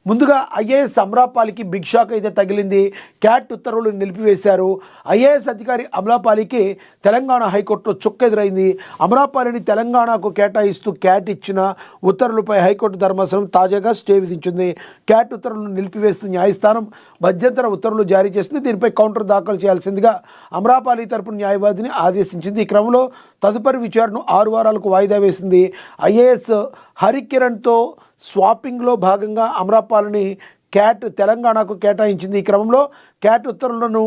ముందుగా IAS అమ్రాపాలికి big shock అయితే తగిలింది. క్యాట్ ఉత్తర్వులు నిలిపివేశారు. ఐఏఎస్ అధికారి అమలాపాలికి తెలంగాణ హైకోర్టులో చుక్క ఎదురైంది. అమరాపాలిని తెలంగాణకు కేటాయిస్తూ క్యాట్ ఇచ్చిన ఉత్తర్వులపై హైకోర్టు ధర్మాసనం తాజాగా స్టే విధించింది. క్యాట్ ఉత్తర్వులను నిలిపివేస్తూ న్యాయస్థానం మధ్యంతర ఉత్తర్వులు జారీ చేసింది. దీనిపై కౌంటర్ దాఖలు చేయాల్సిందిగా అమరాపాలి తరపున న్యాయవాదిని ఆదేశించింది. ఈ క్రమంలో తదుపరి విచారణను 6 వారాలకు వాయిదా వేసింది. ఐఏఎస్ హరికిరణ్తో స్వాపింగ్లో భాగంగా అమరాపాలిని క్యాట్ తెలంగాణకు కేటాయించింది. ఈ క్రమంలో క్యాట్ ఉత్తర్వులను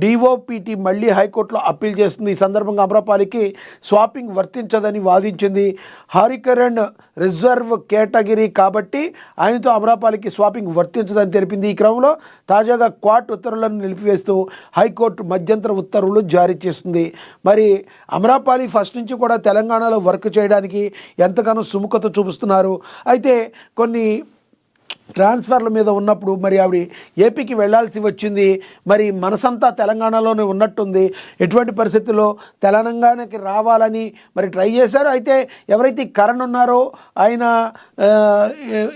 డిఓపిటి మళ్లీ హైకోర్టులో అప్పీల్ చేస్తుంది. ఈ సందర్భంగా అమరాపాలికి స్వాపింగ్ వర్తించదని వాదించింది. హరికరణ్ రిజర్వ్ కేటగిరీ కాబట్టి ఆయనతో అమరాపాలికి స్వాపింగ్ వర్తించదని తెలిపింది. ఈ క్రమంలో తాజాగా క్వాట్ ఉత్తర్వులను నిలిపివేస్తూ హైకోర్టు మధ్యంతర ఉత్తర్వులు జారీ చేస్తుంది. మరి అమరాపాలి ఫస్ట్ నుంచి కూడా తెలంగాణలో వర్క్ చేయడానికి ఎంతగానో సుముఖత చూపిస్తున్నారు. అయితే కొన్ని ట్రాన్స్ఫర్ల మీద ఉన్నప్పుడు మరి ఆవిడ ఏపీకి వెళ్ళాల్సి వచ్చింది. మరి మనసంతా తెలంగాణలోనే ఉన్నట్టుంది. ఎటువంటి పరిస్థితుల్లో తెలంగాణకి రావాలని మరి ట్రై చేశారు. అయితే ఎవరైతే కరణ్ ఉన్నారో ఆయన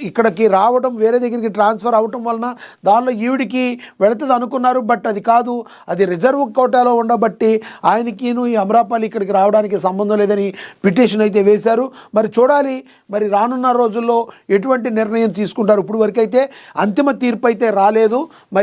ఇక్కడికి రావడం, వేరే దగ్గరికి ట్రాన్స్ఫర్ అవ్వటం వలన దానిలో ఈవిడికి వెళుతుంది అనుకున్నారు. బట్ అది కాదు, అది రిజర్వ్ కోటాలో ఉండబట్టి ఆయనకిను ఈ అమరాపాలి ఇక్కడికి రావడానికి సంబంధం లేదని పిటిషన్ అయితే వేశారు. మరి చూడాలి మరి రానున్న రోజుల్లో ఎటువంటి నిర్ణయం తీసుకుంటారు. ఇప్పుడు వరకైతే అంతిమ తీర్పు అయితే రాలేదు. మరి